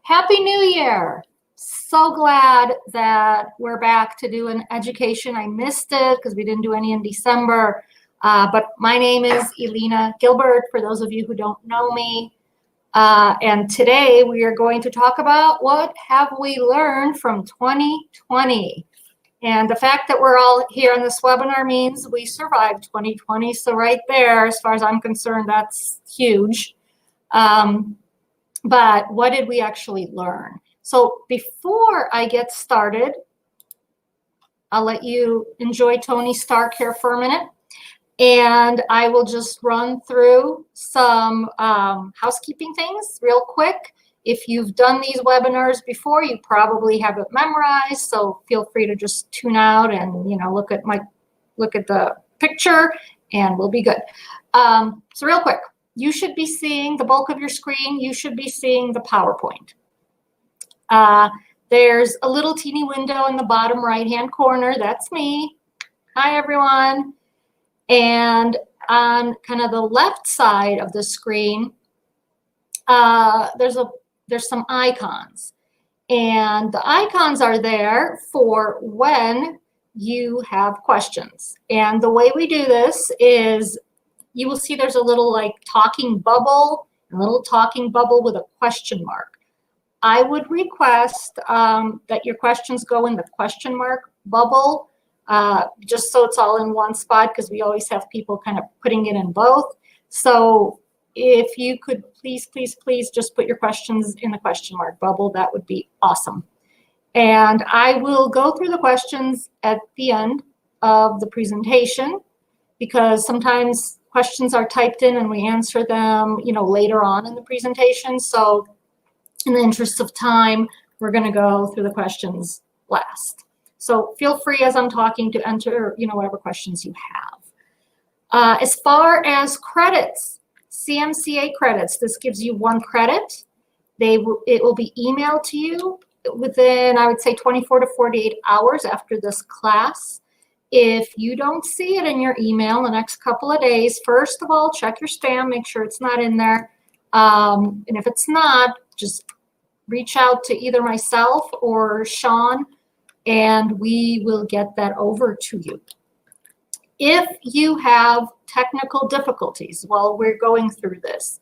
Happy New Year. So glad that we're back to do an education. I missed it because we didn't do any in December. But my name is Elena Gilbert, for those of you who don't know me. And today we are going to talk about what have we learned from 2020. And the fact that we're all here on this webinar means we survived 2020. So right there, as far as I'm concerned, that's huge. But what did we actually learn? So before I get started, I'll let you enjoy Tony Stark here for a minute. And I will just run through some housekeeping things real quick. If you've done these webinars before, you probably have it memorized. So feel free to just tune out and look at the picture, and we'll be good. So real quick, you should be seeing the bulk of your screen. You should be seeing the PowerPoint. There's a little teeny window in the bottom right-hand corner. That's me. Hi, everyone. And on kind of the left side of the screen, there's some icons. And the icons are there for when you have questions. And the way we do this is you will see there's a little talking bubble, a little talking bubble with a question mark. I would request that your questions go in the question mark bubble, just so it's all in one spot, because we always have people kind of putting it in both. So if you could please just put your questions in the question mark bubble, that would be awesome. And I will go through the questions at the end of the presentation, because sometimes questions are typed in and we answer them, later on in the presentation. So in the interest of time, we're going to go through the questions last. So feel free as I'm talking to enter, whatever questions you have. As far as credits, CMCA credits, this gives you 1 credit. It will be emailed to you within, I would say, 24 to 48 hours after this class. If you don't see it in your email in the next couple of days, first of all, check your spam, make sure it's not in there. And if it's not, just reach out to either myself or Sean, and we will get that over to you. If you have technical difficulties while we're going through this,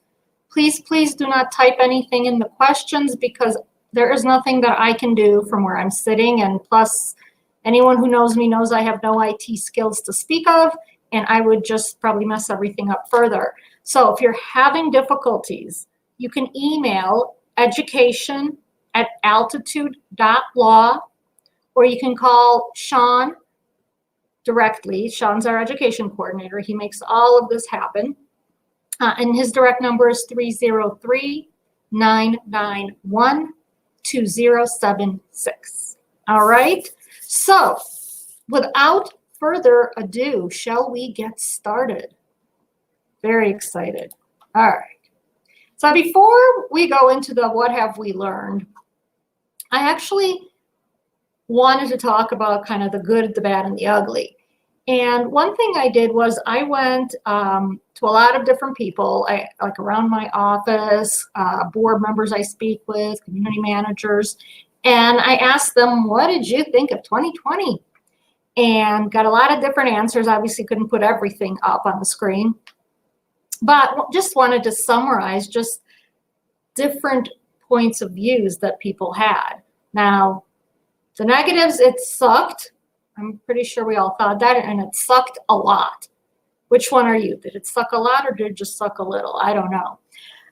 please do not type anything in the questions, because there is nothing that I can do from where I'm sitting. And plus, anyone who knows me knows I have no IT skills to speak of, and I would just probably mess everything up further. So if you're having difficulties, you can email education@altitude.law, or you can call Sean directly. Sean's our education coordinator. He makes all of this happen. And his direct number is 303-991-2076. All right. So without further ado, shall we get started? Very excited. All right. So before we go into the what have we learned, I actually wanted to talk about kind of the good, the bad, and the ugly. And one thing I did was I went to a lot of different people, like around my office, board members I speak with, community managers, and I asked them, what did you think of 2020? And got a lot of different answers. Obviously couldn't put everything up on the screen, but just wanted to summarize just different points of views that people had. Now, the negatives, it sucked. I'm pretty sure we all thought that, and it sucked a lot. Which one are you? Did it suck a lot, or did it just suck a little? I don't know.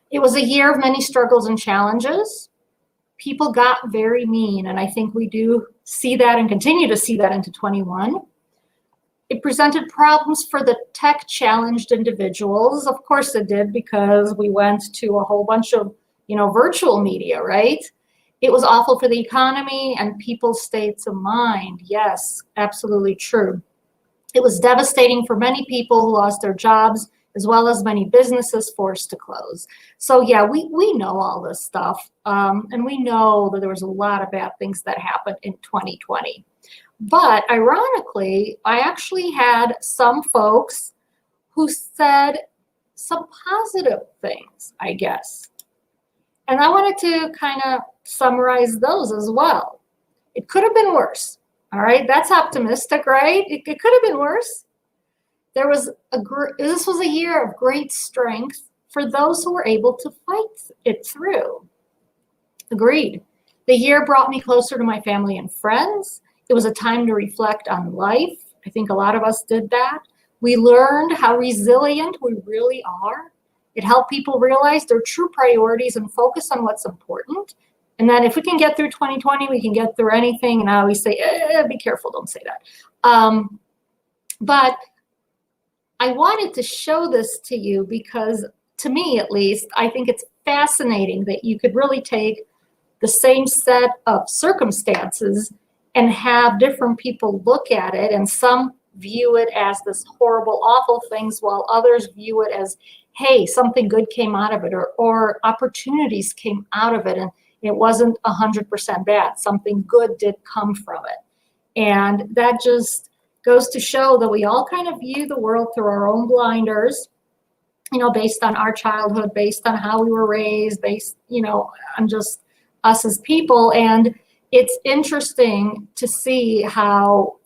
It was a year of many struggles and challenges. People got very mean, and I think we do see that and continue to see that into 21. It presented problems for the tech-challenged individuals. Of course it did, because we went to a whole bunch of, virtual media, right? It was awful for the economy and people's states of mind. Yes, absolutely true. It was devastating for many people who lost their jobs, as well as many businesses forced to close. So yeah, we know all this stuff. And we know that there was a lot of bad things that happened in 2020. But ironically, I actually had some folks who said some positive things, I guess. And I wanted to kind of summarize those as well. It could have been worse. All right, that's optimistic, right? It could have been worse. This was a year of great strength for those who were able to fight it through. Agreed. The year brought me closer to my family and friends. It was a time to reflect on life. I think a lot of us did that. We learned how resilient we really are. It helped people realize their true priorities and focus on what's important. And then if we can get through 2020, we can get through anything. And I always say, be careful, don't say that. But I wanted to show this to you because, to me at least, I think it's fascinating that you could really take the same set of circumstances and have different people look at it, and some view it as this horrible, awful things, while others view it as, hey, something good came out of it, or opportunities came out of it, and it wasn't 100% bad. Something good did come from it. And that just goes to show that we all kind of view the world through our own blinders, based on our childhood, based on how we were raised, based, on just us as people. And it's interesting to see how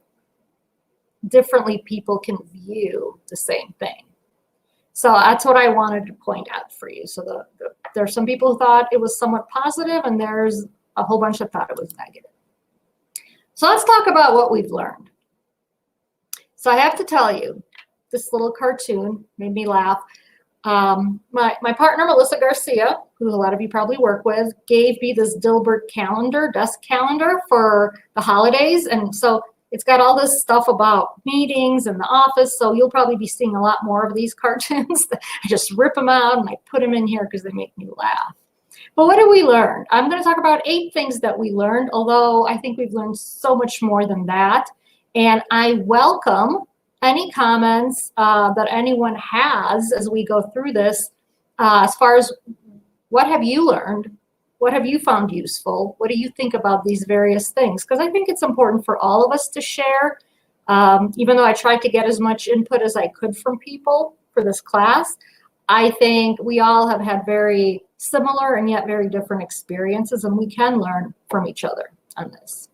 differently people can view the same thing. So that's what I wanted to point out for you. So there's some people who thought it was somewhat positive, and there's a whole bunch that thought it was negative. So let's talk about what we've learned. So I have to tell you, this little cartoon made me laugh. My partner, Melissa Garcia, who a lot of you probably work with, gave me this Dilbert calendar, desk calendar for the holidays. And so it's got all this stuff about meetings in the office. So you'll probably be seeing a lot more of these cartoons. I just rip them out and I put them in here because they make me laugh. But what did we learn? I'm going to talk about 8 things that we learned, although I think we've learned so much more than that. And I welcome any comments that anyone has as we go through this, as far as what have you learned? What have you found useful? What do you think about these various things? Because I think it's important for all of us to share, even though I tried to get as much input as I could from people for this class. I think we all have had very similar and yet very different experiences, and we can learn from each other on this.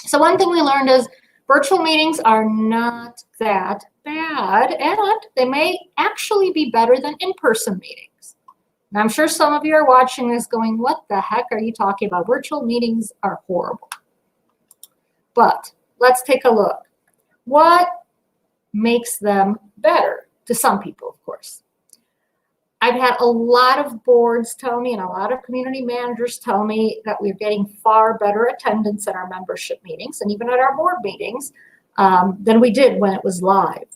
So one thing we learned is virtual meetings are not that bad, and they may actually be better than in-person meetings. And I'm sure some of you are watching this going, what the heck are you talking about? Virtual meetings are horrible. But let's take a look. What makes them better? To some people, of course. I've had a lot of boards tell me and a lot of community managers tell me that we're getting far better attendance at our membership meetings and even at our board meetings than we did when it was live.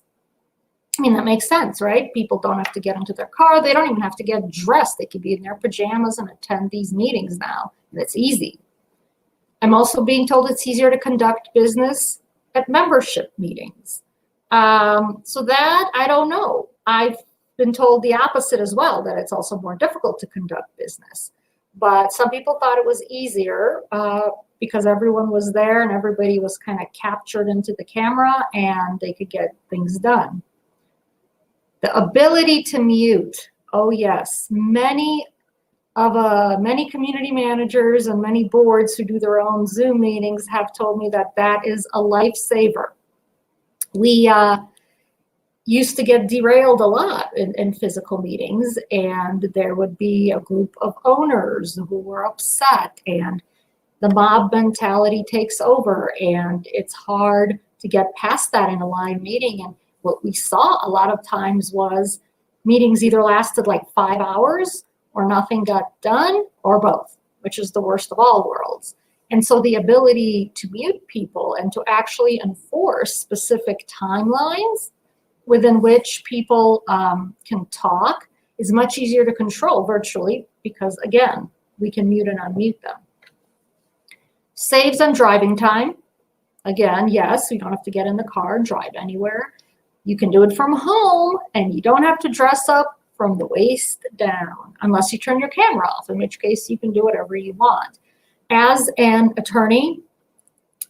I mean, that makes sense, right? People don't have to get into their car. They don't even have to get dressed. They could be in their pajamas and attend these meetings now, and it's easy. I'm also being told it's easier to conduct business at membership meetings. So that, I don't know. I've been told the opposite as well, that it's also more difficult to conduct business. But some people thought it was easier because everyone was there and everybody was kind of captured into the camera and they could get things done. The ability to mute. Oh yes, many community managers and many boards who do their own Zoom meetings have told me that that is a lifesaver. We used to get derailed a lot in physical meetings, and there would be a group of owners who were upset, and the mob mentality takes over, and it's hard to get past that in a live meeting. And what we saw a lot of times was meetings either lasted like 5 hours or nothing got done, or both, which is the worst of all worlds. And so the ability to mute people and to actually enforce specific timelines within which people can talk is much easier to control virtually because, again, we can mute and unmute them. Saves on driving time. Again, yes, you don't have to get in the car and drive anywhere. You can do it from home, and you don't have to dress up from the waist down unless you turn your camera off, in which case you can do whatever you want. As an attorney,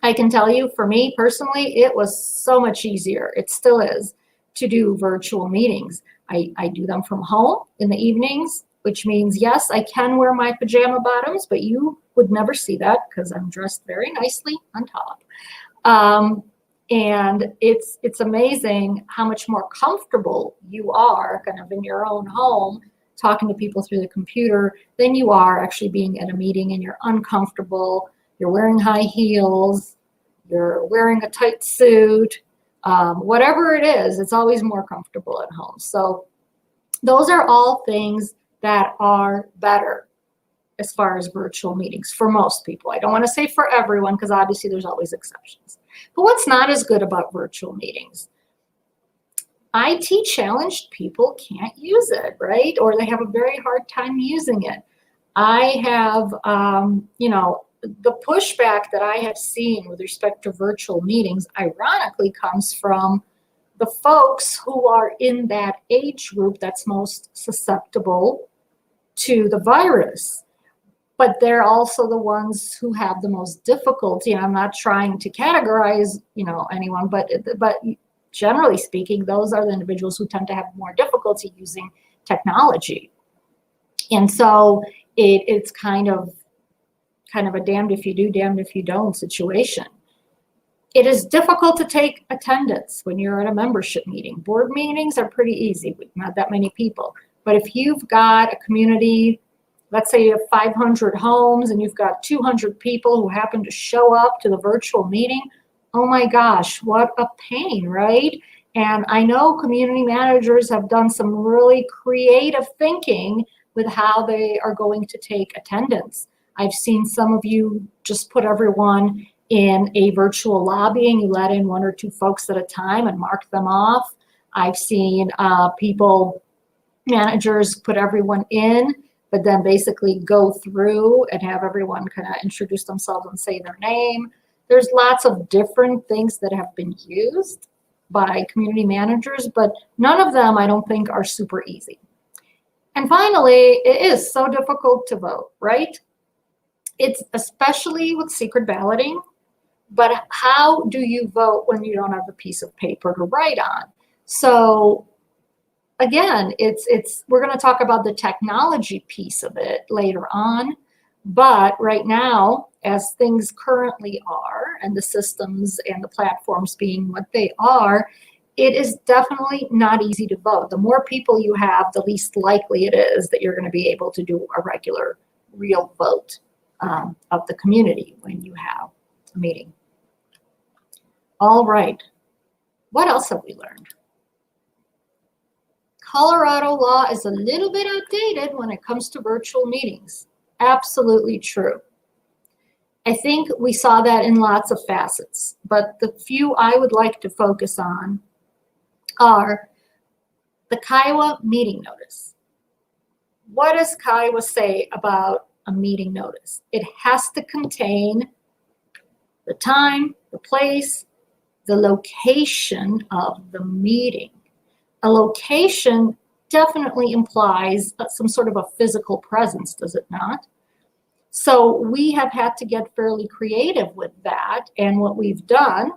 I can tell you, for me personally, it was so much easier. It still is to do virtual meetings. I do them from home in the evenings which means, yes, I can wear my pajama bottoms, but you would never see that because I'm dressed very nicely on top. And it's amazing how much more comfortable you are kind of in your own home talking to people through the computer than you are actually being at a meeting, and you're uncomfortable. You're wearing high heels. You're wearing a tight suit. Whatever it is, it's always more comfortable at home. So those are all things that are better as far as virtual meetings for most people. I don't want to say for everyone, because obviously there's always exceptions. But what's not as good about virtual meetings? IT challenged people can't use it, right? Or they have a very hard time using it. I have, the pushback that I have seen with respect to virtual meetings, ironically, comes from the folks who are in that age group that's most susceptible to the virus. But they're also the ones who have the most difficulty. And I'm not trying to categorize, anyone, but generally speaking, those are the individuals who tend to have more difficulty using technology. And so it's kind of a damned if you do, damned if you don't situation. It is difficult to take attendance when you're at a membership meeting. Board meetings are pretty easy with not that many people. But if you've got a community, let's say you have 500 homes and you've got 200 people who happen to show up to the virtual meeting, oh my gosh, what a pain, right? And I know community managers have done some really creative thinking with how they are going to take attendance. I've seen some of you just put everyone in a virtual lobby and you let in 1 or 2 folks at a time and mark them off. I've seen managers put everyone in, but then basically go through and have everyone kind of introduce themselves and say their name. There's lots of different things that have been used by community managers, but none of them I don't think are super easy. And finally, it is so difficult to vote, right? It's especially with secret balloting, but how do you vote when you don't have a piece of paper to write on? So again, we're going to talk about the technology piece of it later on, but right now, as things currently are, and the systems and the platforms being what they are, it is definitely not easy to vote. The more people you have, the least likely it is that you're going to be able to do a regular, real vote of the community when you have a meeting. All right, what else have we learned? Colorado law is a little bit outdated when it comes to virtual meetings. Absolutely true. I think we saw that in lots of facets, but the few I would like to focus on are the Kiowa meeting notice. What does Kiowa say about a meeting notice? It has to contain the time, the place, the location of the meeting. A location definitely implies some sort of a physical presence, does it not? So we have had to get fairly creative with that. And what we've done,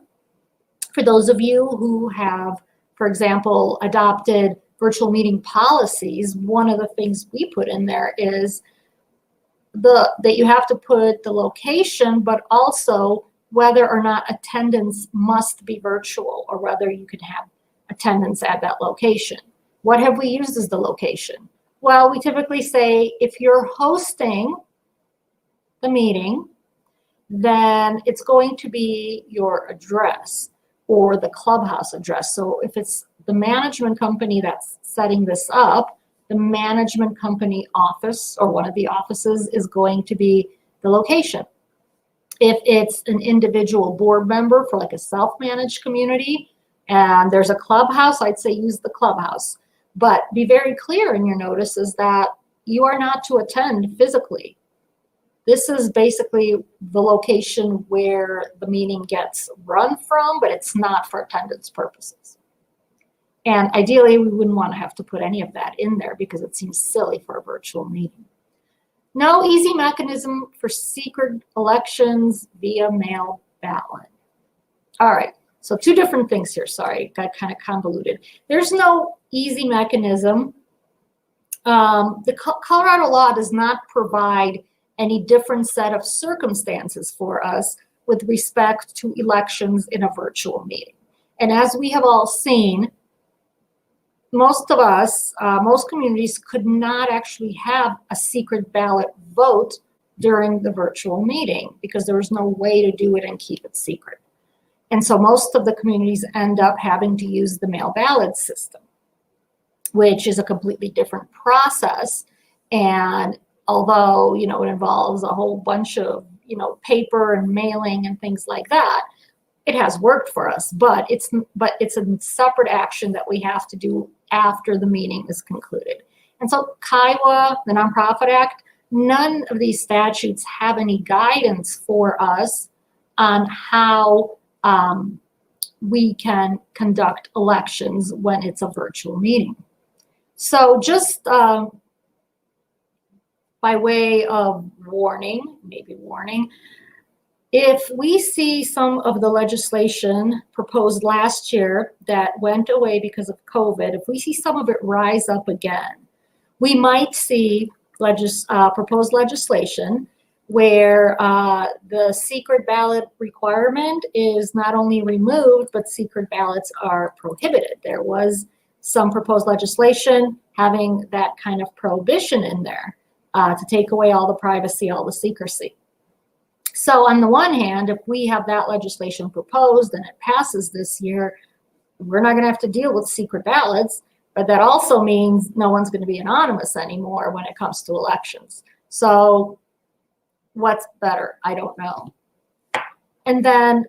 for those of you who have, for example, adopted virtual meeting policies, one of the things we put in there is that you have to put the location, but also whether or not attendance must be virtual or whether you can have attendance at that location. What have we used as the location? Well, we typically say if you're hosting the meeting, then it's going to be your address or the clubhouse address. So if it's the management company that's setting this up, the management company office or one of the offices is going to be the location. If it's an individual board member for like a self-managed community and there's a clubhouse, I'd say use the clubhouse. But be very clear in your notices that you are not to attend physically. This is basically the location where the meeting gets run from, but it's not for attendance purposes. And ideally, we wouldn't want to have to put any of that in there because it seems silly for a virtual meeting. No easy mechanism for secret elections via mail ballot. All right, so 2 different things here. Sorry, got kind of convoluted. There's no easy mechanism The Colorado law does not provide any different set of circumstances for us with respect to elections in a virtual meeting. And as we have all seen, most of us, most communities could not actually have a secret ballot vote during the virtual meeting because there was no way to do it and keep it secret. And so most of the communities end up having to use the mail ballot system, which is a completely different process. And although, it involves a whole bunch of, paper and mailing and things like that, it has worked for us, but it's a separate action that we have to do after the meeting is concluded. And so Kiowa, the Nonprofit Act, none of these statutes have any guidance for us on how we can conduct elections when it's a virtual meeting. So just by way of warning, if we see some of the legislation proposed last year that went away because of COVID, if we see some of it rise up again, we might see proposed legislation where the secret ballot requirement is not only removed, but secret ballots are prohibited. There was some proposed legislation having that kind of prohibition in there to take away all the privacy, all the secrecy. So on the one hand, if we have that legislation proposed and it passes this year, we're not going to have to deal with secret ballots, but that also means no one's going to be anonymous anymore when it comes to elections. So what's better? I don't know. And then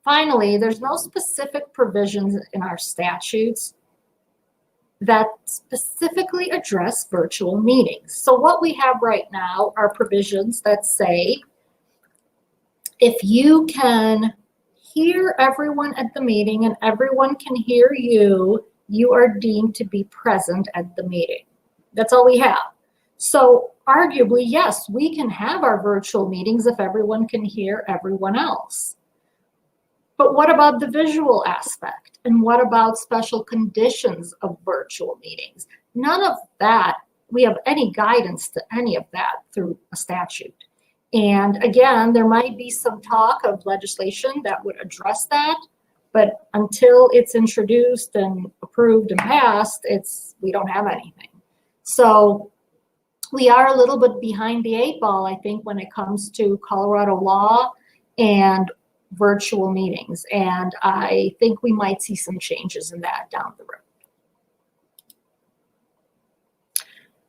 finally, there's no specific provisions in our statutes that specifically address virtual meetings. So what we have right now are provisions that say, if you can hear everyone at the meeting and everyone can hear you, you are deemed to be present at the meeting. That's all we have. So arguably, yes, we can have our virtual meetings if everyone can hear everyone else. But what about the visual aspect? And what about special conditions of virtual meetings? None of that, we have any guidance to any of that through a statute. And again, there might be some talk of legislation that would address that, but until it's introduced and approved and passed, we don't have anything. So we are a little bit behind the 8 ball, I think, when it comes to Colorado law and virtual meetings. And I think we might see some changes in that down the road.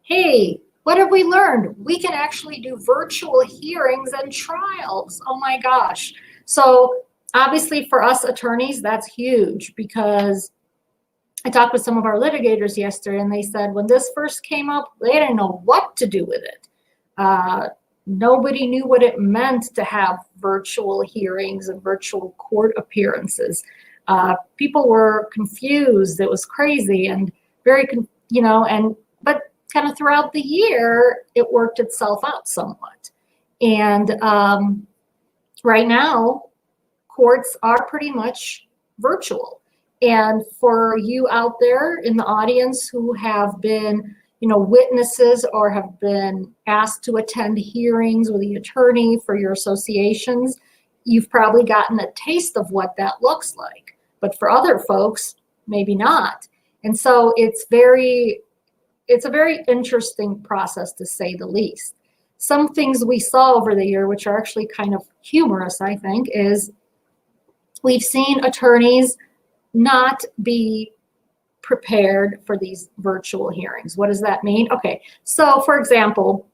Hey, what have we learned? We can actually do virtual hearings and trials. Oh my gosh. So obviously for us attorneys, that's huge, because I talked with some of our litigators yesterday and they said when this first came up, they didn't know what to do with it. Nobody knew what it meant to have virtual hearings and virtual court appearances. People were confused. It was crazy and very, but kind of throughout the year, it worked itself out somewhat. And right now, courts are pretty much virtual. And for you out there in the audience who have been, witnesses or have been asked to attend hearings with the attorney for your associations, you've probably gotten a taste of what that looks like. But for other folks, maybe not. And so it's a very interesting process, to say the least. Some things we saw over the year, which are actually kind of humorous, I think, is we've seen attorneys not be prepared for these virtual hearings. What does that mean? Okay, so for example,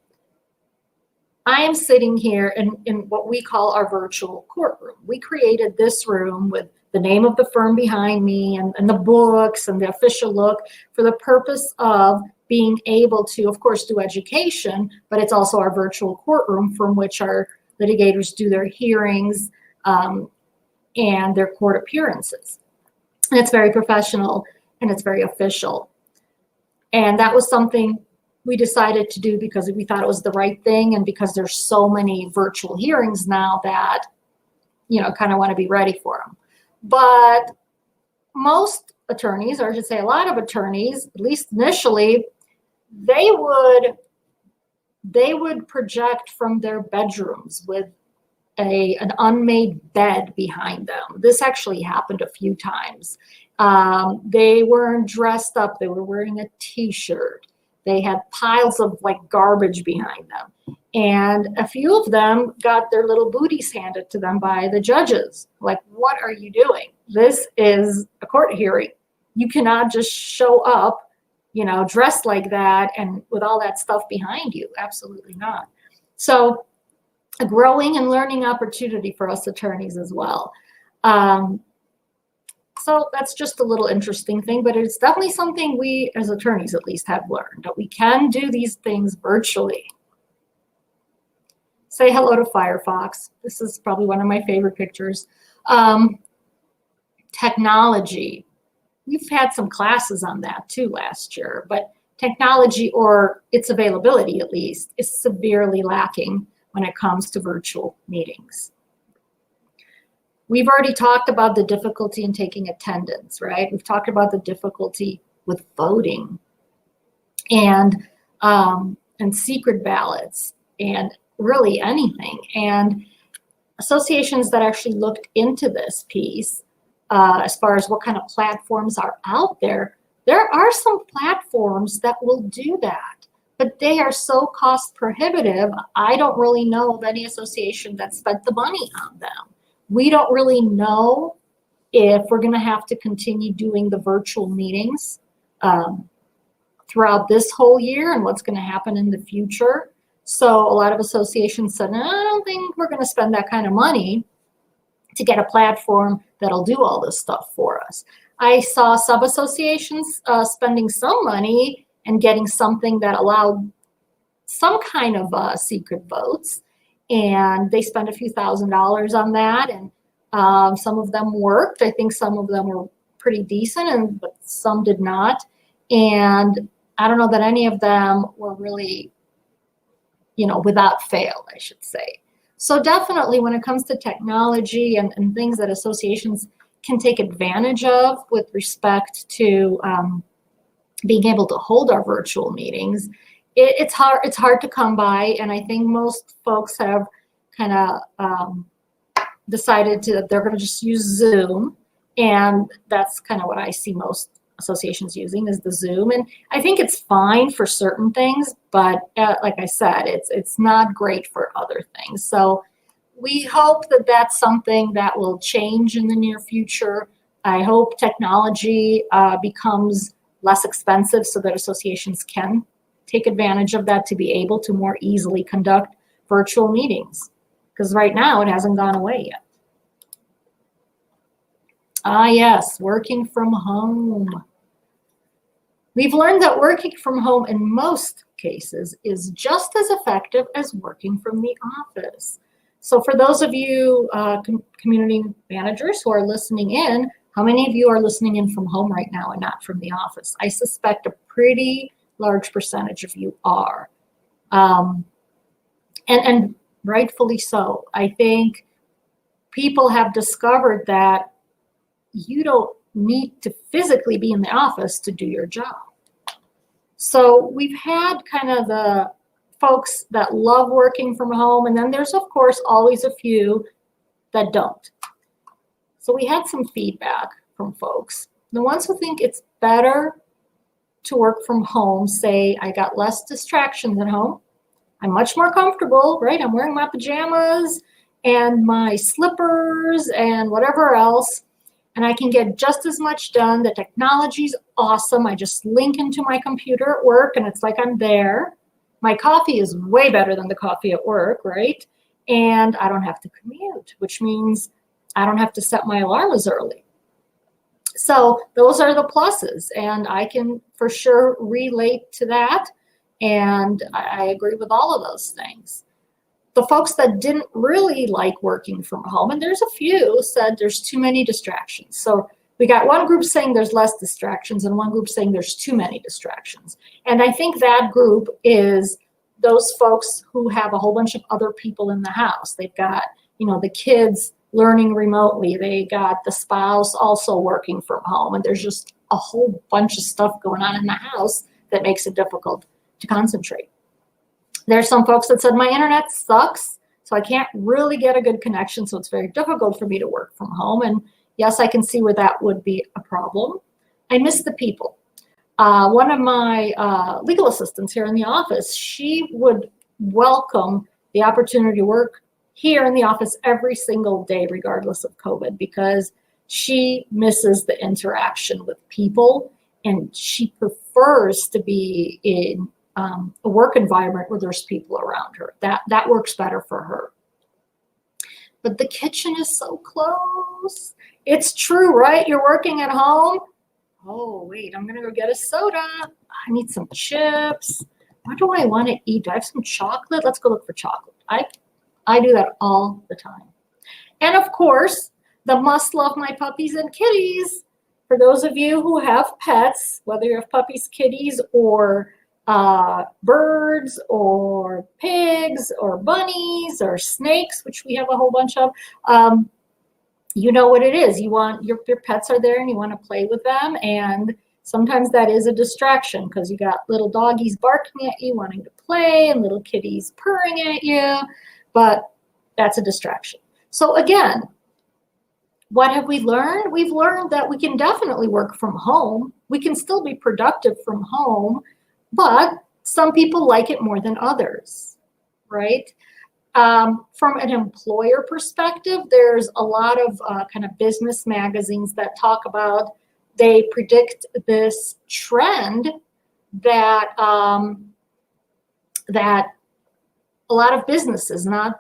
I am sitting here in what we call our virtual courtroom. We created this room with the name of the firm behind me and the books and the official look for the purpose of being able to, of course, do education, but it's also our virtual courtroom from which our litigators do their hearings and their court appearances. And it's very professional and it's very official. And that was something we decided to do because we thought it was the right thing, and because there's so many virtual hearings now that, kind of want to be ready for them. But most attorneys, or I should say a lot of attorneys, at least initially, they would project from their bedrooms with an unmade bed behind them. This actually happened a few times. They weren't dressed up. They were wearing a t-shirt. They had piles of like garbage behind them. And a few of them got their little booties handed to them by the judges. Like, what are you doing? This is a court hearing. You cannot just show up, you know, dressed like that and with all that stuff behind you. Absolutely not. So a growing and learning opportunity for us attorneys as well. So that's just a little interesting thing, but it's definitely something we as attorneys at least have learned, that we can do these things virtually. Say hello to Firefox. This is probably one of my favorite pictures. Technology. We've had some classes on that too last year, but technology, or its availability at least, is severely lacking when it comes to virtual meetings. We've already talked about the difficulty in taking attendance, right? We've talked about the difficulty with voting and secret ballots and really anything. And associations that actually looked into this piece, as far as what kind of platforms are out there are some platforms that will do that, but they are so cost prohibitive. I don't really know of any association that spent the money on them. We don't really know if we're going to have to continue doing the virtual meetings throughout this whole year and what's going to happen in the future. So a lot of associations said, no, I don't think we're going to spend that kind of money to get a platform that'll do all this stuff for us. I saw sub-associations spending some money and getting something that allowed some kind of secret votes. And they spent a few $1,000s on that. And some of them worked. I think some of them were pretty decent, but some did not. And I don't know that any of them were really, you know, without fail, I should say. So definitely when it comes to technology and things that associations can take advantage of with respect to being able to hold our virtual meetings, it's hard to come by. And I think most folks have kind of decided that they're going to just use Zoom. And that's kind of what I see most associations using, is the Zoom. And I think it's fine for certain things, but like I said, it's not great for other things. So we hope that that's something that will change in the near future. I hope technology becomes less expensive so that associations can take advantage of that to be able to more easily conduct virtual meetings, because right now it hasn't gone away yet. Yes, working from home. We've learned that working from home in most cases is just as effective as working from the office. So for those of you community managers who are listening in, how many of you are listening in from home right now and not from the office? I suspect a pretty large percentage of you are. And rightfully so. I think people have discovered that you don't need to physically be in the office to do your job. So we've had kind of the folks that love working from home, and then there's, of course, always a few that don't. So we had some feedback from folks. The ones who think it's better to work from home say, I got less distractions at home. I'm much more comfortable, right? I'm wearing my pajamas and my slippers and whatever else, and I can get just as much done. The technology's awesome. I just link into my computer at work and it's like I'm there. My coffee is way better than the coffee at work, right? And I don't have to commute, which means I don't have to set my alarm as early. So those are the pluses, and I can for sure relate to that. And I agree with all of those things. The folks that didn't really like working from home, and there's a few, said there's too many distractions. So we got one group saying there's less distractions and one group saying there's too many distractions. And I think that group is those folks who have a whole bunch of other people in the house. They've got, you know, the kids learning remotely. They got the spouse also working from home. And there's just a whole bunch of stuff going on in the house that makes it difficult to concentrate. There's some folks that said, my internet sucks, so I can't really get a good connection, so it's very difficult for me to work from home. And yes, I can see where that would be a problem. I miss the people. One of my legal assistants here in the office, she would welcome the opportunity to work here in the office every single day, regardless of COVID, because she misses the interaction with people, and she prefers to be in a work environment where there's people around her. That works better for her. But the kitchen is so close. It's true, right? You're working at home. Oh, wait, I'm gonna go get a soda. I need some chips. What do I want to eat? Do I have some chocolate? Let's go look for chocolate. I do that all the time. And of course, the must love my puppies and kitties. For those of you who have pets, whether you have puppies, kitties, or birds, or pigs, or bunnies, or snakes, which we have a whole bunch of, you know what it is. You want your pets are there and you want to play with them, and sometimes that is a distraction because you got little doggies barking at you wanting to play and little kitties purring at you, but that's a distraction. So again, what have we learned? We've learned that we can definitely work from home. We can still be productive from home, but some people like it more than others, right? From an employer perspective, there's a lot of kind of business magazines that talk about, they predict this trend that that a lot of businesses, not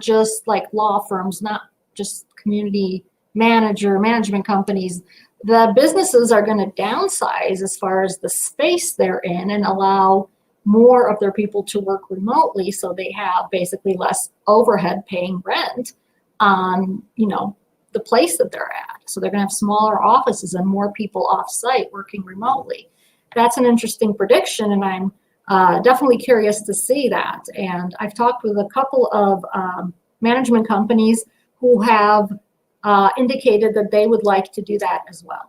just like law firms, not just community management companies, the businesses are going to downsize as far as the space they're in and allow more of their people to work remotely, so they have basically less overhead paying rent on the place that they're at. So they're going to have smaller offices and more people off-site working remotely. That's an interesting prediction, and I'm definitely curious to see that. And I've talked with a couple of management companies who have indicated that they would like to do that as well.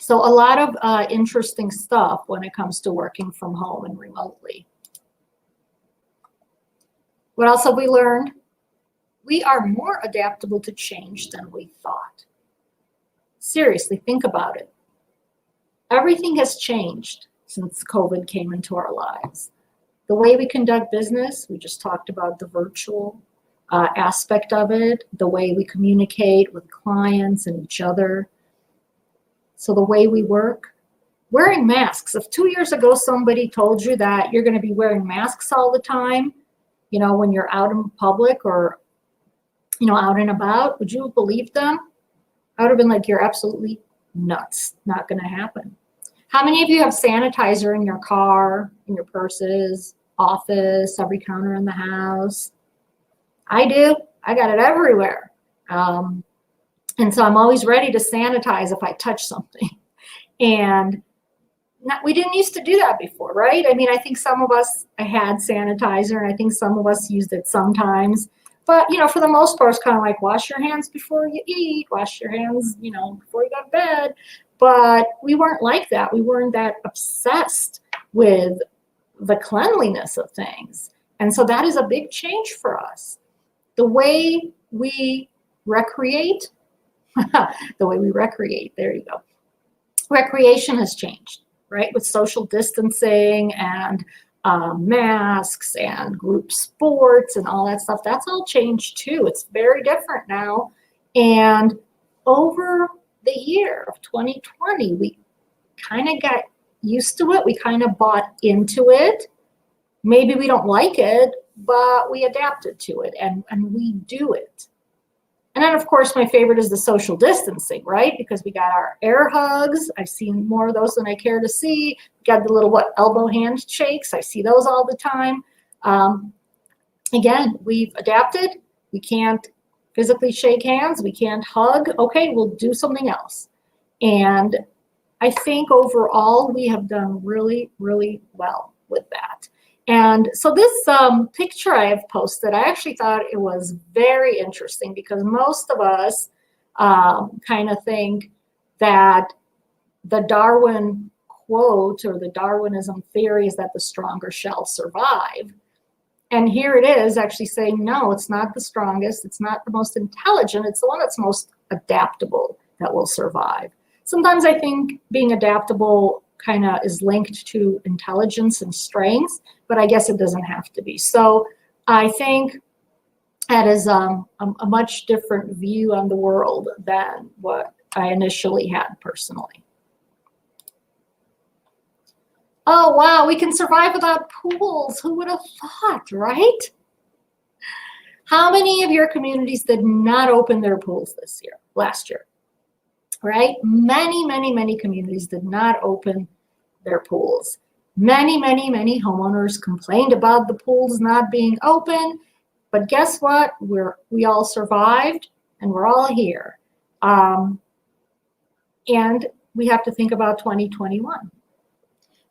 So a lot of interesting stuff when it comes to working from home and remotely. What else have we learned? We are more adaptable to change than we thought. Seriously, think about it. Everything has changed since COVID came into our lives. The way we conduct business, we just talked about the virtual aspect of it, the way we communicate with clients and each other. So the way we work, wearing masks. If 2 years ago somebody told you that you're going to be wearing masks all the time, when you're out in public or, out and about, would you have believed them? I would have been like, you're absolutely nuts. Not going to happen. How many of you have sanitizer in your car, in your purses, office, every counter in the house? I do. I got it everywhere. And so I'm always ready to sanitize if I touch something. And we didn't used to do that before, right? I mean, I think some of us had sanitizer, and I think some of us used it sometimes. But, for the most part, it's kind of like wash your hands before you eat, wash your hands, before you go to bed. But we weren't like that. We weren't that obsessed with the cleanliness of things. And so that is a big change for us. The way we recreate, there you go. Recreation has changed, right? With social distancing and masks and group sports and all that stuff. That's all changed too. It's very different now. And over the year of 2020, we kind of got used to it. We kind of bought into it. Maybe we don't like it, but we adapted to it and we do it. And then, of course, my favorite is the social distancing, right? Because we got our air hugs. I've seen more of those than I care to see. We got the little, elbow handshakes. I see those all the time. Again, we've adapted. We can't physically shake hands. We can't hug. Okay, we'll do something else. And I think overall, we have done really, really well with that. And so this picture I have posted, I actually thought it was very interesting because most of us kind of think that the Darwin quote, or the Darwinism theory is that the stronger shall survive. And here it is actually saying, no, it's not the strongest, it's not the most intelligent, it's the one that's most adaptable that will survive. Sometimes I think being adaptable kind of is linked to intelligence and strengths, but I guess it doesn't have to be. So I think that is a much different view on the world than what I initially had personally. Oh, wow, we can survive without pools. Who would have thought, right? How many of your communities did not open their pools last year, right? Many, many, many communities did not open their pools. Many, many, many homeowners complained about the pools not being open, but guess what? We all survived and we're all here. And we have to think about 2021.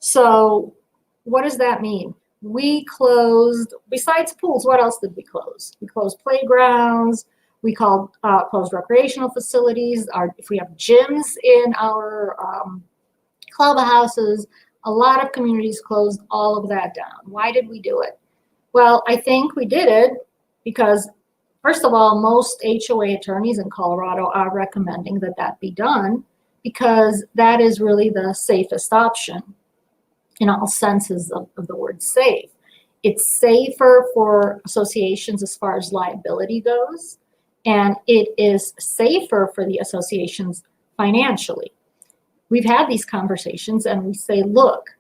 So what does that mean? We closed, besides pools, what else did we close? We closed playgrounds, we closed recreational facilities, if we have gyms in our clubhouses, a lot of communities closed all of that down. Why did we do it? Well, I think we did it because, first of all, most HOA attorneys in Colorado are recommending that that be done because that is really the safest option in all senses of the word safe. It's safer for associations as far as liability goes, and it is safer for the associations financially. We've had these conversations and we say, look,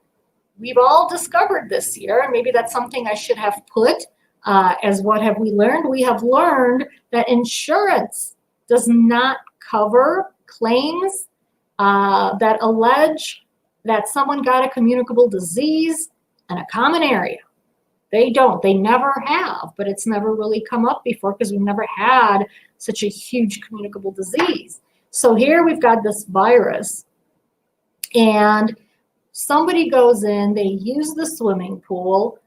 we've all discovered this year, and maybe that's something I should have put as what have we learned? We have learned that insurance does not cover claims that allege that someone got a communicable disease in a common area. They don't, they never have, but it's never really come up before because we've never had such a huge communicable disease. So here we've got this virus and somebody goes in, they use the swimming pool,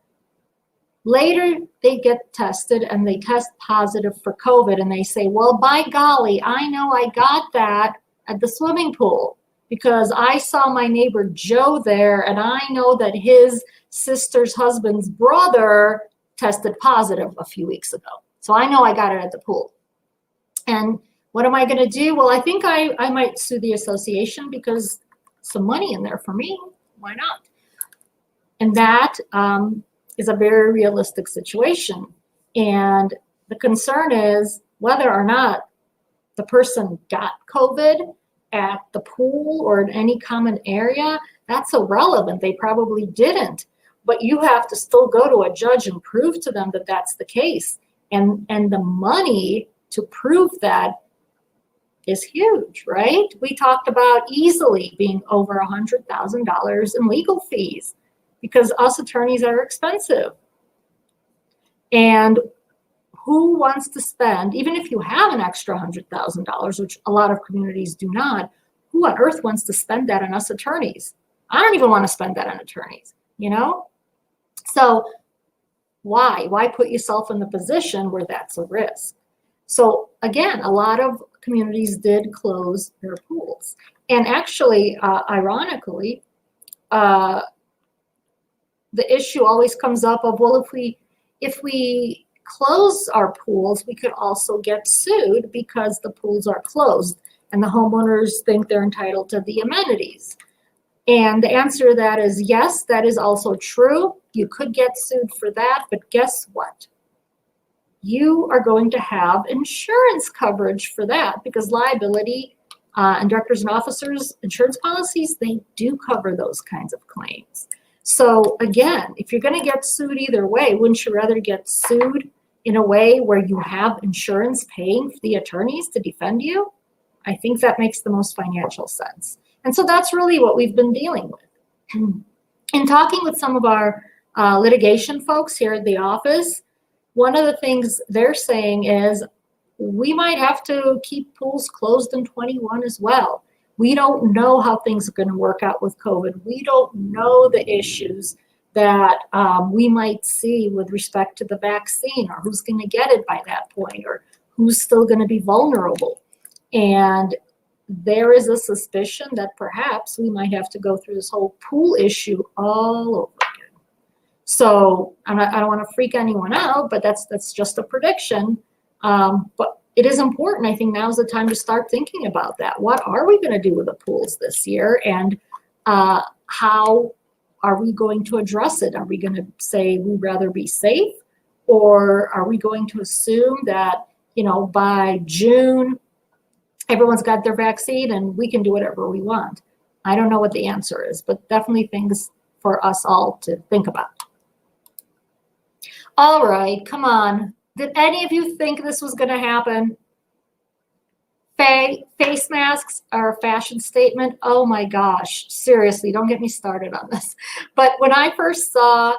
later they get tested and they test positive for COVID and they say, well, by golly, I know I got that at the swimming pool because I saw my neighbor Joe there and I know that his sister's husband's brother tested positive a few weeks ago. So I know I got it at the pool. And what am I going to do? Well, I think I might sue the association because some money in there for me. Why not? And that is a very realistic situation. And the concern is whether or not the person got COVID at the pool or in any common area, that's irrelevant. They probably didn't. But you have to still go to a judge and prove to them that that's the case. And the money to prove that is huge, right? We talked about easily being over $100,000 in legal fees because us attorneys are expensive. And who wants to spend, even if you have an extra $100,000, which a lot of communities do not, who on earth wants to spend that on us attorneys? I don't even want to spend that on attorneys, you know? So why put yourself in the position where that's a risk? So again, a lot of communities did close their pools. And actually, ironically, the issue always comes up of, well, if we close our pools, we could also get sued because the pools are closed and the homeowners think they're entitled to the amenities. And the answer to that is yes, that is also true. You could get sued for that, but guess what? You are going to have insurance coverage for that because liability and directors and officers insurance policies, they do cover those kinds of claims. So again, if you're going to get sued either way, wouldn't you rather get sued in a way where you have insurance paying for the attorneys to defend you? I think that makes the most financial sense. And so that's really what we've been dealing with. In talking with some of our litigation folks here at the office, one of the things they're saying is we might have to keep pools closed in 21 as well. We don't know how things are going to work out with COVID. We don't know the issues that we might see with respect to the vaccine or who's going to get it by that point or who's still going to be vulnerable. And there is a suspicion that perhaps we might have to go through this whole pool issue all over again. So I don't want to freak anyone out, but that's just a prediction. But it is important. I think now's the time to start thinking about that. What are we going to do with the pools this year, and how are we going to address it? Are we going to say we'd rather be safe, or are we going to assume that, you know, by June everyone's got their vaccine and we can do whatever we want? I don't know what the answer is, but definitely things for us all to think about. All right, come on. Did any of you think this was going to happen? Face masks are a fashion statement. Oh my gosh, seriously, don't get me started on this. But when I first saw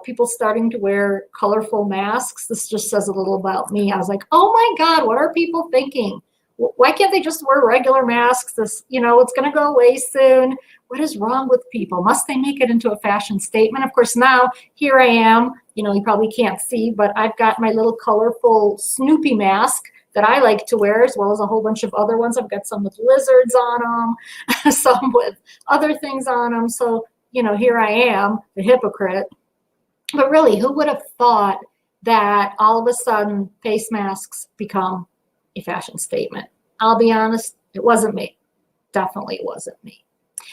people starting to wear colorful masks, this just says a little about me. I was like, oh my God, what are people thinking? Why can't they just wear regular masks? This, you know, it's going to go away soon. What is wrong with people? Must they make it into a fashion statement? Of course, now here I am. You know, you probably can't see, but I've got my little colorful Snoopy mask that I like to wear, as well as a whole bunch of other ones. I've got some with lizards on them, some with other things on them. So, you know, here I am, the hypocrite. But really, who would have thought that all of a sudden face masks become a fashion statement? I'll be honest, it wasn't me. Definitely wasn't me.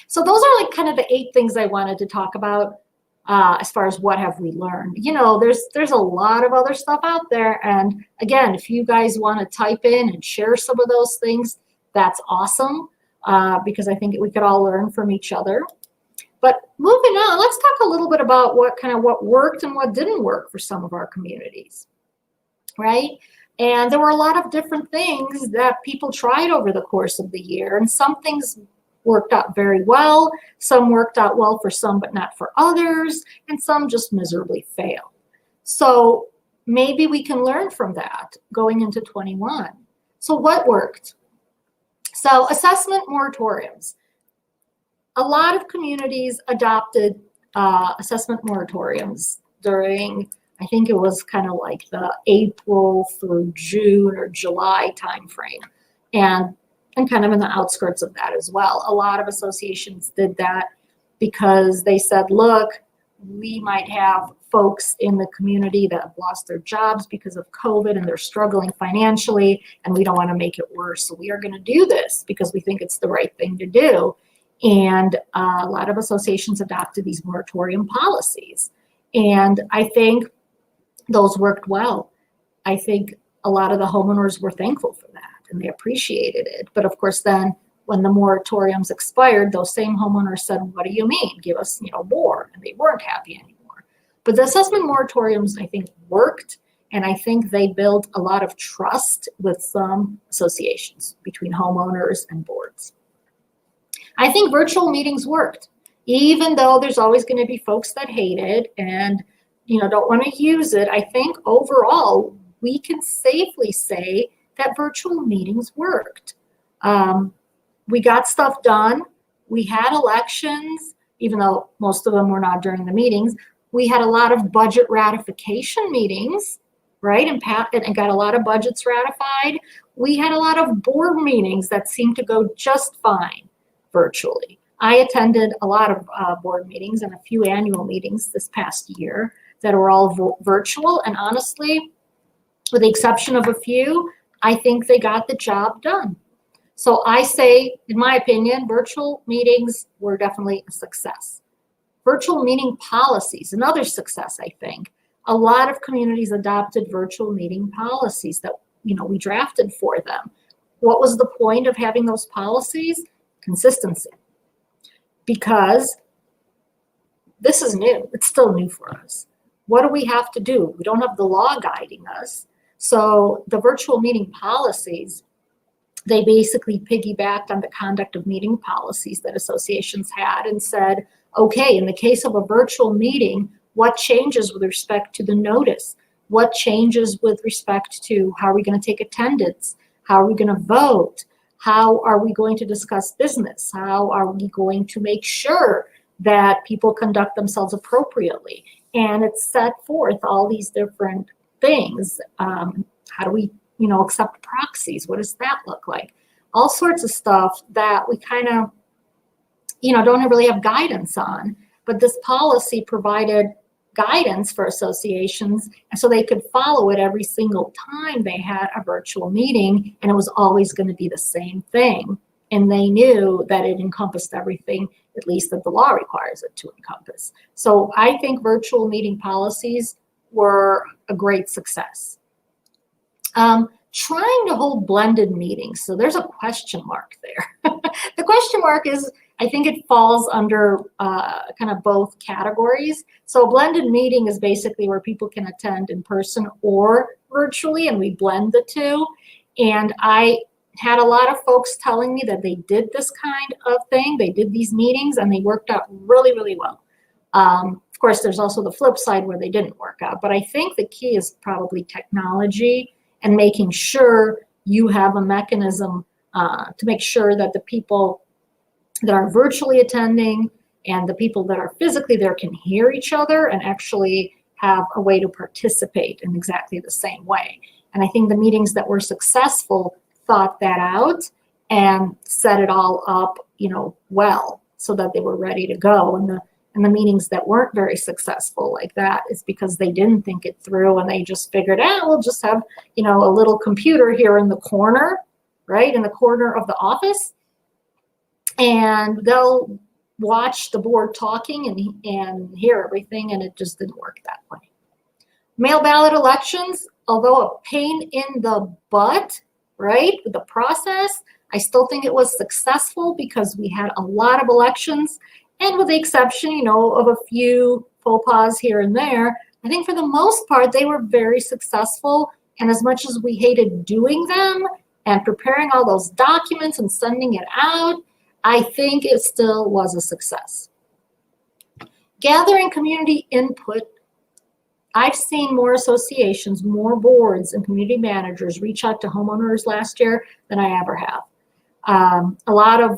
So those are like kind of the 8 things I wanted to talk about as far as what have we learned. You know, there's a lot of other stuff out there. And again, if you guys want to type in and share some of those things, that's awesome, because I think we could all learn from each other. But moving on, let's talk a little bit about what worked and what didn't work for some of our communities, right? And there were a lot of different things that people tried over the course of the year, and some things worked out very well, some worked out well for some but not for others, and some just miserably failed. So maybe we can learn from that going into 21. So what worked? So assessment moratoriums. A lot of communities adopted assessment moratoriums during, I think it was kind of like the April through June or July timeframe, and kind of in the outskirts of that as well. A lot of associations did that because they said, look, we might have folks in the community that have lost their jobs because of COVID and they're struggling financially, and we don't want to make it worse. So we are going to do this because we think it's the right thing to do. And a lot of associations adopted these moratorium policies. And I think those worked well. I think a lot of the homeowners were thankful for that and they appreciated it. But of course, then when the moratoriums expired, those same homeowners said, what do you mean? Give us, more. And they weren't happy anymore. But the assessment moratoriums, I think, worked. And I think they built a lot of trust with some associations between homeowners and boards. I think virtual meetings worked, even though there's always going to be folks that hate it and don't want to use it. I think overall we can safely say that virtual meetings worked. We got stuff done. We had elections, even though most of them were not during the meetings. We had a lot of budget ratification meetings, right? And got a lot of budgets ratified. We had a lot of board meetings that seemed to go just fine virtually. I attended a lot of board meetings and a few annual meetings this past year that were all virtual. And honestly, with the exception of a few, I think they got the job done. So I say, in my opinion, virtual meetings were definitely a success. Virtual meeting policies, another success, I think. A lot of communities adopted virtual meeting policies that we drafted for them. What was the point of having those policies? Consistency. Because this is new. It's still new for us. What do we have to do? We don't have the law guiding us. So the virtual meeting policies, they basically piggybacked on the conduct of meeting policies that associations had and said, okay, in the case of a virtual meeting, what changes with respect to the notice? What changes with respect to how are we going to take attendance? How are we going to vote? How are we going to discuss business? How are we going to make sure that people conduct themselves appropriately? And it's set forth all these different things. How do we, accept proxies? What does that look like? all sorts of stuff that we kind of, don't really have guidance on. But this policy provided guidance for associations, and so they could follow it every single time they had a virtual meeting, and it was always going to be the same thing. And they knew that it encompassed everything, at least that the law requires it to encompass. So I think virtual meeting policies were a great success. Trying to hold blended meetings. So there's a question mark there. The question mark is, I think it falls under kind of both categories. So a blended meeting is basically where people can attend in person or virtually, and we blend the two. And I had a lot of folks telling me that they did this kind of thing. They did these meetings and they worked out really, really well. Of course, there's also the flip side where they didn't work out. But I think the key is probably technology and making sure you have a mechanism to make sure that the people that are virtually attending and the people that are physically there can hear each other and actually have a way to participate in exactly the same way. And I think the meetings that were successful thought that out and set it all up, well, so that they were ready to go. And the meetings that weren't very successful like that is because they didn't think it through and they just figured, we'll just have, a little computer here in the corner, right, in the corner of the office, and they'll watch the board talking and hear everything, and it just didn't work that way. Mail ballot elections, although a pain in the butt, right, with the process, I still think it was successful because we had a lot of elections. And with the exception, of a few faux pas here and there, I think for the most part, they were very successful. And as much as we hated doing them and preparing all those documents and sending it out, I think it still was a success. Gathering community input. I've seen more associations, more boards and community managers reach out to homeowners last year than I ever have. A lot of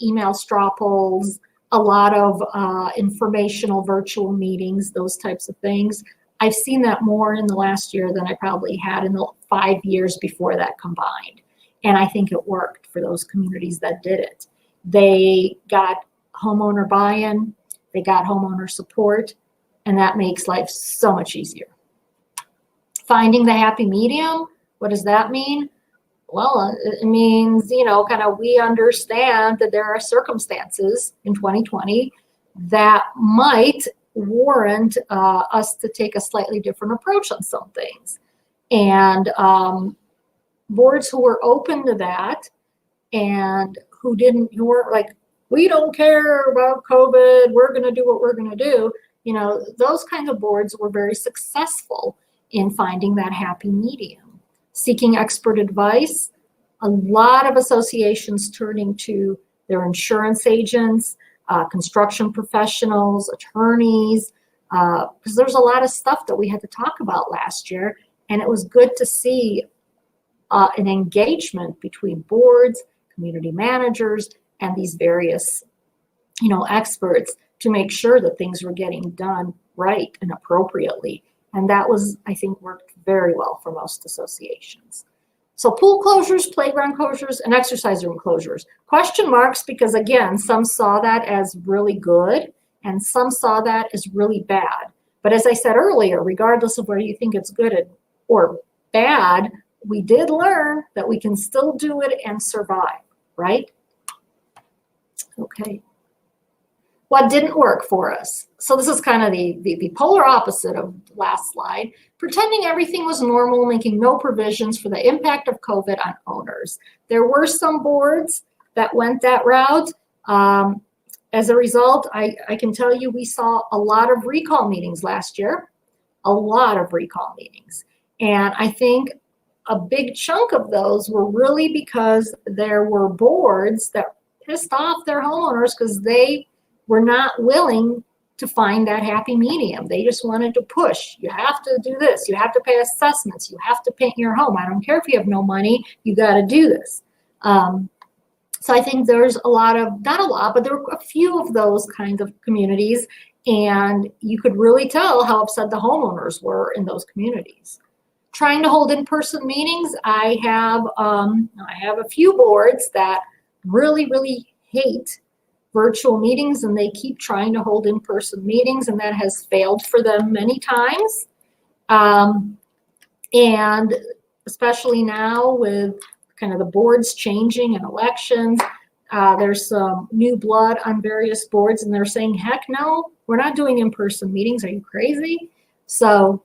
email straw polls, a lot of informational virtual meetings, those types of things. I've seen that more in the last year than I probably had in the 5 years before that combined. And I think it worked for those communities that did it. They got homeowner buy-in, they got homeowner support, and that makes life so much easier. Finding the happy medium, what does that mean? Well, it means, we understand that there are circumstances in 2020 that might warrant us to take a slightly different approach on some things. And boards who were open to that and who weren't like, we don't care about COVID, we're going to do what we're going to do. Those kinds of boards were very successful in finding that happy medium. Seeking expert advice, a lot of associations turning to their insurance agents, construction professionals, attorneys, because there's a lot of stuff that we had to talk about last year, and it was good to see an engagement between boards, community managers, and these various, experts to make sure that things were getting done right and appropriately. And that was, I think, worked very well for most associations. So pool closures, playground closures, and exercise room closures. Question marks because, again, some saw that as really good and some saw that as really bad. But as I said earlier, regardless of whether you think it's good or bad, we did learn that we can still do it and survive, right? Okay. What didn't work for us? So this is kind of the polar opposite of the last slide. Pretending everything was normal, making no provisions for the impact of COVID on owners. There were some boards that went that route. As a result, I can tell you we saw a lot of recall meetings last year, a lot of recall meetings. And I think a big chunk of those were really because there were boards that pissed off their homeowners because they were not willing to find that happy medium. They just wanted to push. You have to do this. You have to pay assessments. You have to paint your home. I don't care if you have no money. You got to do this. So I think there's a lot of, not a lot, but there were a few of those kinds of communities, and you could really tell how upset the homeowners were in those communities. trying to hold in-person meetings. I have a few boards that really hate virtual meetings, and they keep trying to hold in-person meetings, and that has failed for them many times. And especially now with kind of the boards changing and elections, there's some new blood on various boards, and they're saying, heck no, we're not doing in-person meetings. Are you crazy? So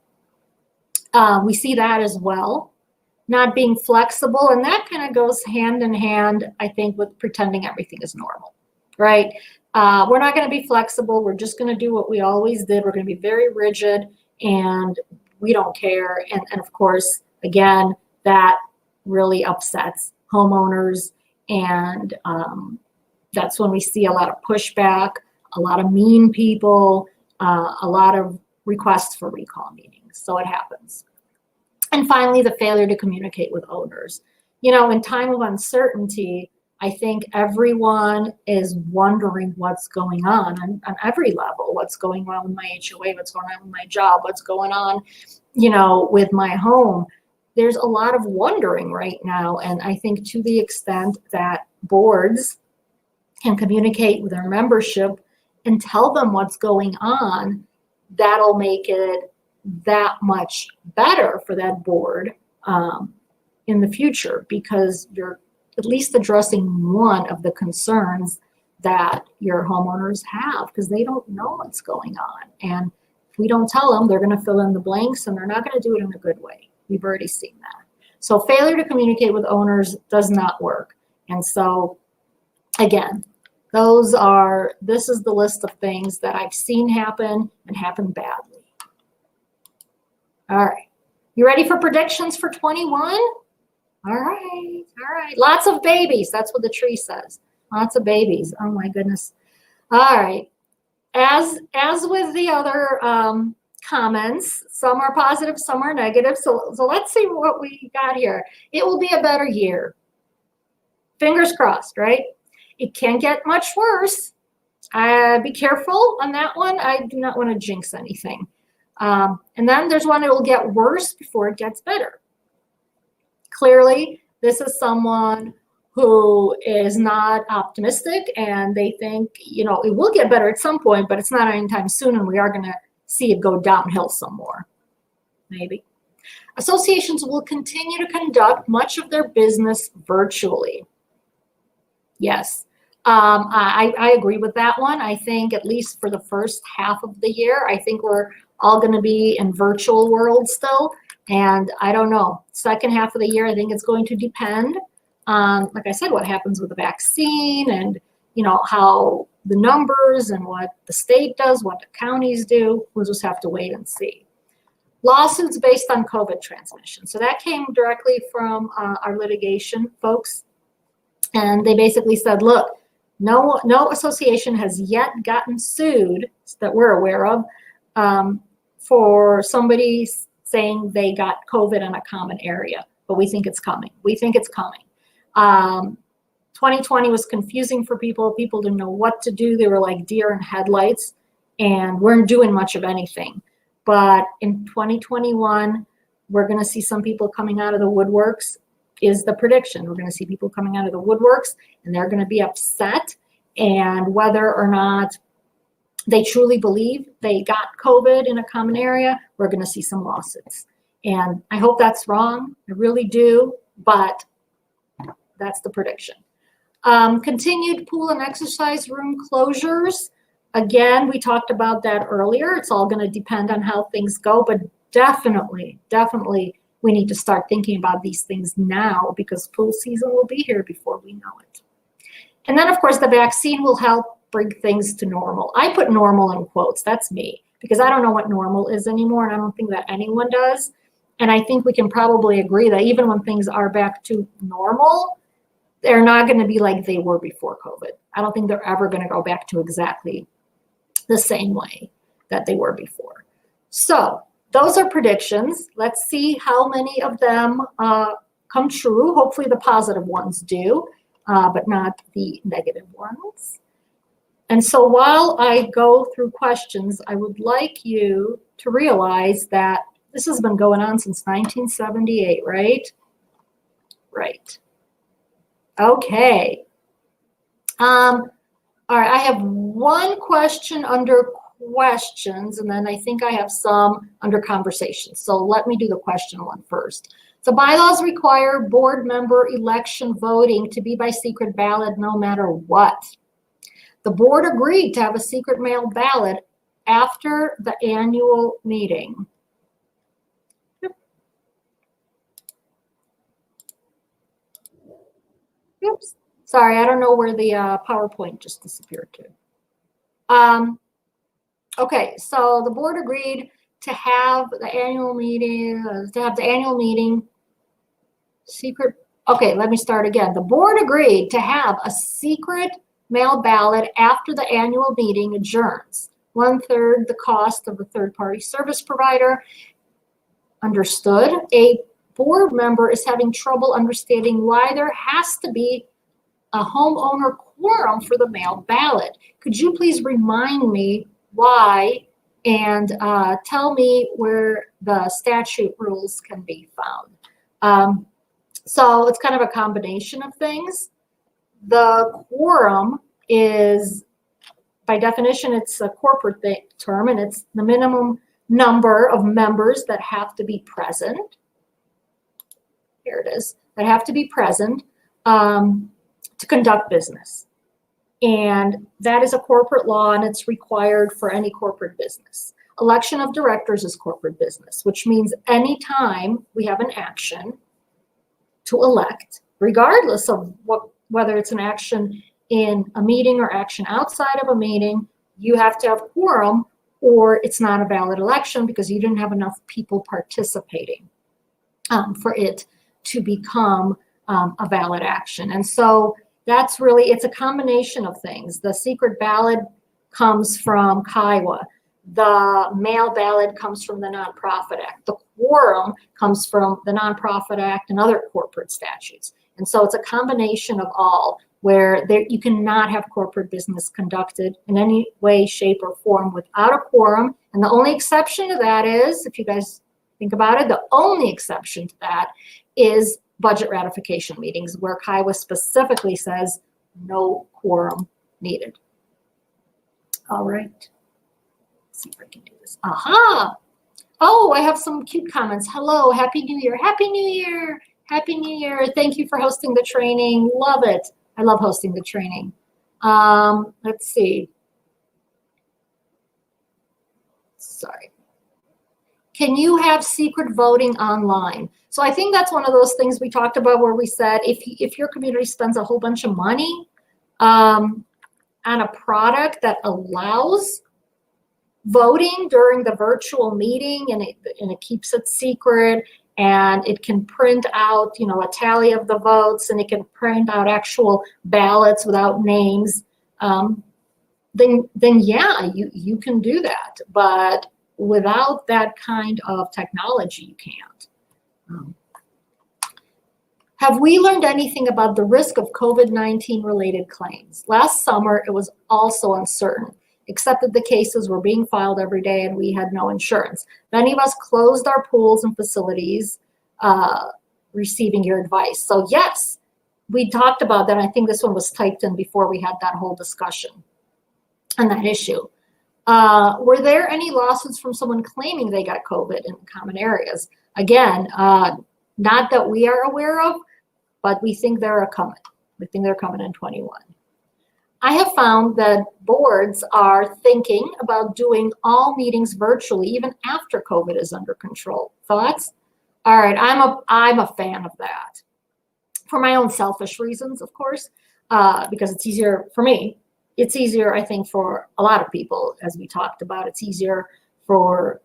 we see that as well. Not being flexible, and that kind of goes hand in hand, I think, with pretending everything is normal, right? We're not going to be flexible. We're just going to do what we always did. We're going to be very rigid, and we don't care. And of course, again, that really upsets homeowners, and that's when we see a lot of pushback, a lot of mean people, a lot of requests for recall meetings. So it happens. And finally, the failure to communicate with owners. You know, in time of uncertainty, I think everyone is wondering what's going on every level. What's going on with my HOA? What's going on with my job? What's going on, you know, with my home? There's a lot of wondering right now. And I think to the extent that boards can communicate with their membership and tell them what's going on, that'll make it that much better for that board in the future, because you're at least addressing one of the concerns that your homeowners have, because they don't know what's going on. And if we don't tell them, they're going to fill in the blanks, and they're not going to do it in a good way. We've already seen that. So failure to communicate with owners does not work. And so again, this is the list of things that I've seen happen and happen badly. All right. You ready for predictions for 21? All right. Lots of babies. That's what the tree says. Lots of babies. Oh my goodness. All right. As with the other comments, some are positive, some are negative. So let's see what we got here. It will be a better year. Fingers crossed, right? It can get much worse. Be careful on that one. I do not want to jinx anything. And then there's one that will get worse before it gets better. Clearly, this is someone who is not optimistic, and they think, you know, it will get better at some point, but it's not anytime soon, and we are going to see it go downhill some more. Maybe. Associations will continue to conduct much of their business virtually. Yes. I agree with that one. I think at least for the first half of the year, I think we're all going to be in virtual world still. And I don't know, second half of the year, I think it's going to depend on, like I said, what happens with the vaccine, and, you know, how the numbers and what the state does, what the counties do. We'll just have to wait and see. Lawsuits based on COVID transmission. So that came directly from our litigation folks. And they basically said, look, no association has yet gotten sued that we're aware of for somebody saying they got COVID in a common area, but we think it's coming. 2020 was confusing for people. People didn't know what to do. They were like deer in headlights and weren't doing much of anything. But in 2021, we're going to see some people coming out of the woodworks, is the prediction. We're going to see people coming out of the woodworks, and they're going to be upset. And whether or not they truly believe they got COVID in a common area, we're going to see some lawsuits. And I hope that's wrong. I really do, but that's the prediction. Continued pool and exercise room closures. Again, we talked about that earlier. It's all going to depend on how things go, but definitely, we need to start thinking about these things now, because pool season will be here before we know it. And then, of course, the vaccine will help bring things to normal. I put normal in quotes. That's me, because I don't know what normal is anymore, and I don't think that anyone does. And I think we can probably agree that even when things are back to normal, they're not going to be like they were before COVID. I don't think they're ever going to go back to exactly the same way that they were before. So those are predictions. Let's see how many of them come true. Hopefully the positive ones do, but not the negative ones. And so while I go through questions, I would like you to realize that This has been going on since 1978, right? Right. Okay. All right, I have one question under questions, and then I think I have some under conversations. So let me do the question one first. The bylaws require board member election voting to be by secret ballot no matter what. The board agreed to have a secret mail ballot after the annual meeting. Oops. Sorry, I don't know where the PowerPoint just disappeared to. Okay, so the board agreed to have the annual meeting, secret. Okay, let me start again. The board agreed to have a secret mail ballot after the annual meeting adjourns. 1/3 the cost of the third-party service provider. Understood. A board member is having trouble understanding why there has to be a homeowner quorum for the mail ballot. Could you please remind me why and tell me where the statute rules can be found? So it's kind of a combination of things. The quorum is, by definition, it's a corporate term, and it's the minimum number of members that have to be present. Here it is, that have to be present to conduct business. And that is a corporate law, and it's required for any corporate business. Election of directors is corporate business, which means anytime we have an action to elect, regardless of whether it's an action in a meeting or action outside of a meeting, you have to have quorum or it's not a valid election because you didn't have enough people participating for it to become a valid action. And so that's really, it's a combination of things. The secret ballot comes from Kiowa. The mail ballot comes from the Nonprofit Act. The quorum comes from the Nonprofit Act and other corporate statutes. And so it's a combination of all, where you cannot have corporate business conducted in any way, shape, or form without a quorum. And the only exception to that is, if you guys think about it, the only exception to that is budget ratification meetings, where Kiowa specifically says no quorum needed. All right. Let's see if I can do this. Aha! Oh, I have some cute comments. Hello, Happy New Year. Happy New Year. Happy New Year. Thank you for hosting the training. Love it. I love hosting the training. Let's see. Sorry. Can you have secret voting online? So I think that's one of those things we talked about where we said if your community spends a whole bunch of money on a product that allows voting during the virtual meeting and it keeps it secret, and it can print out, you know, a tally of the votes, and it can print out actual ballots without names, then yeah, you can do that. But without that kind of technology, you can't. Have we learned anything about the risk of COVID-19 related claims? Last summer, it was also uncertain, except that the cases were being filed every day and we had no insurance. Many of us closed our pools and facilities, receiving your advice. So yes, we talked about that. I think this one was typed in before we had that whole discussion on that issue. Were there any lawsuits from someone claiming they got COVID in common areas? Again, not that we are aware of, but we think they're coming. We think they're coming in 21. I have found that boards are thinking about doing all meetings virtually, even after COVID is under control. Thoughts? All right, I'm a fan of that. For my own selfish reasons, of course, because it's easier for me. It's easier, I think, for a lot of people, as we talked about. It's easier for,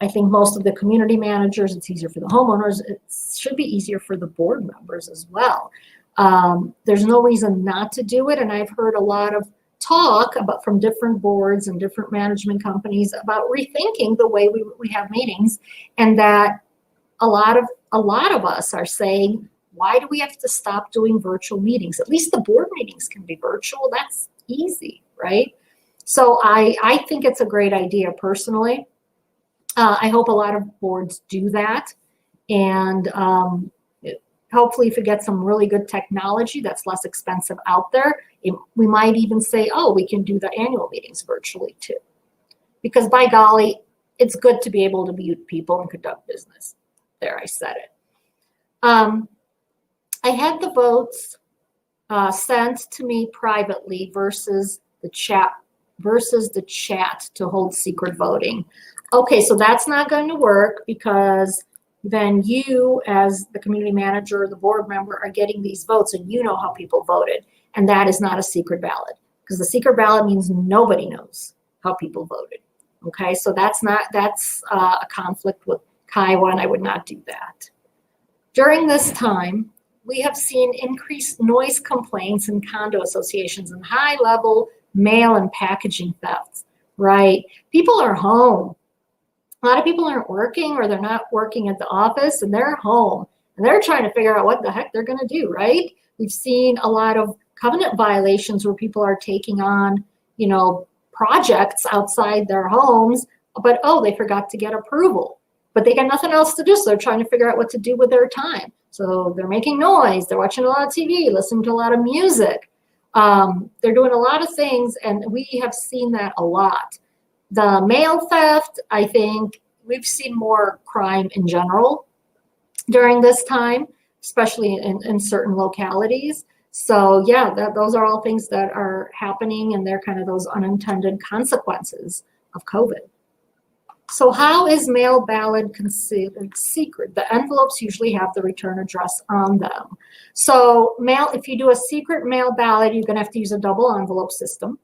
I think, most of the community managers. It's easier for the homeowners. It should be easier for the board members as well. There's no reason not to do it. And I've heard a lot of talk about from different boards and different management companies about rethinking the way we have meetings, and that a lot of us are saying, why do we have to stop doing virtual meetings? At least the board meetings can be virtual. That's easy, right? So I think it's a great idea personally. I hope a lot of boards do that. And hopefully if we get some really good technology that's less expensive out there, we might even say, oh, we can do the annual meetings virtually too. Because by golly, it's good to be able to meet people and conduct business. There, I said it. I had the votes sent to me privately versus the chat to hold secret voting. Okay, so that's not going to work because then you, as the community manager or the board member, are getting these votes and you know how people voted. And that is not a secret ballot, because the secret ballot means nobody knows how people voted. Okay, so that's a conflict with Kiowa, and I would not do that. During this time, we have seen increased noise complaints in condo associations and high-level mail and packaging thefts, right? People are home. A lot of people aren't working, or they're not working at the office, and they're home, and they're trying to figure out what the heck they're going to do, right? We've seen a lot of covenant violations where people are taking on, you know, projects outside their homes, but oh, they forgot to get approval. But they got nothing else to do, so they're trying to figure out what to do with their time. So they're making noise, they're watching a lot of TV, listening to a lot of music. They're doing a lot of things, and we have seen that a lot. The mail theft, I think we've seen more crime in general during this time, especially in certain localities. So yeah, those are all things that are happening, and they're kind of those unintended consequences of COVID. So how is mail ballot considered secret? The envelopes usually have the return address on them. So if you do a secret mail ballot, you're going to have to use a double envelope system.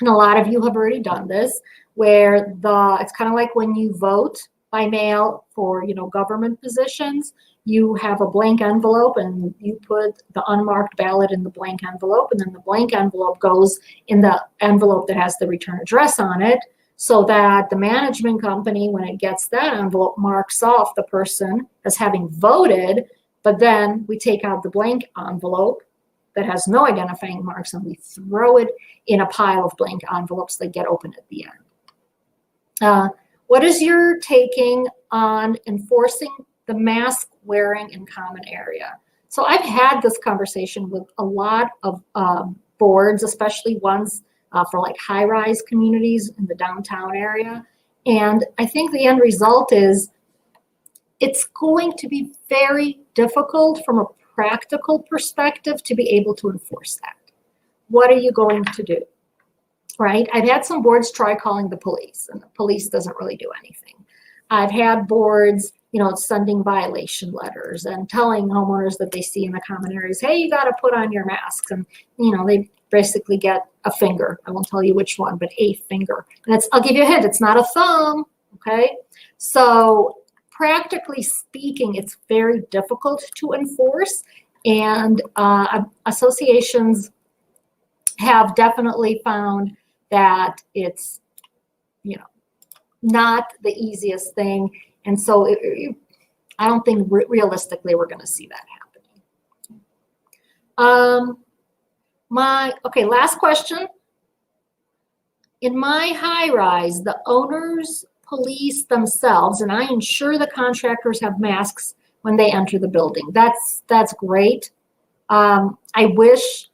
And a lot of you have already done this, where it's kind of like when you vote by mail for, you know, government positions. You have a blank envelope and you put the unmarked ballot in the blank envelope, and then the blank envelope goes in the envelope that has the return address on it, so that the management company, when it gets that envelope, marks off the person as having voted. But then we take out the blank envelope that has no identifying marks, and we throw it in a pile of blank envelopes that get open at the end. What is your taking on enforcing the mask wearing in common area? So I've had this conversation with a lot of boards, especially ones for like high-rise communities in the downtown area. And I think the end result is it's going to be very difficult from a practical perspective to be able to enforce that. What are you going to do? Right? I've had some boards try calling the police, and the police doesn't really do anything. I've had boards, you know, sending violation letters and telling homeowners that they see in the common areas, hey, you got to put on your masks. And, you know, they basically get a finger. I won't tell you which one, but a finger. And I'll give you a hint, it's not a thumb, okay? So practically speaking, it's very difficult to enforce. And associations have definitely found that it's, you know, not the easiest thing. And so I don't think realistically we're going to see that happening. Okay, last question. In my high rise, the owners police themselves, and I ensure the contractors have masks when they enter the building. That's great. I wish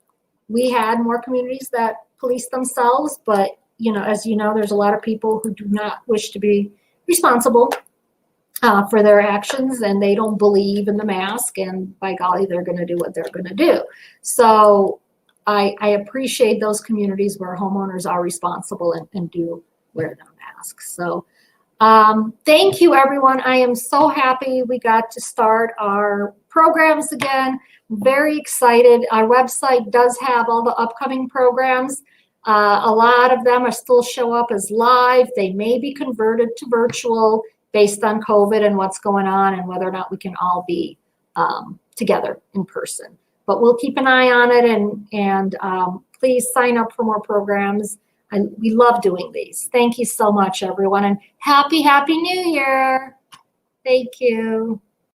we had more communities that police themselves, but you know, as you know, there's a lot of people who do not wish to be responsible for their actions, and they don't believe in the mask, and by golly, they're going to do what they're going to do. So I appreciate those communities where homeowners are responsible and do wear their masks. So thank you, everyone. I am so happy we got to start our programs again. Very excited. Our website does have all the upcoming programs. A lot of them are still show up as live. They may be converted to virtual based on COVID and what's going on and whether or not we can all be together in person. But we'll keep an eye on it, and please sign up for more programs. We love doing these. Thank you so much, everyone, and happy New Year. Thank you.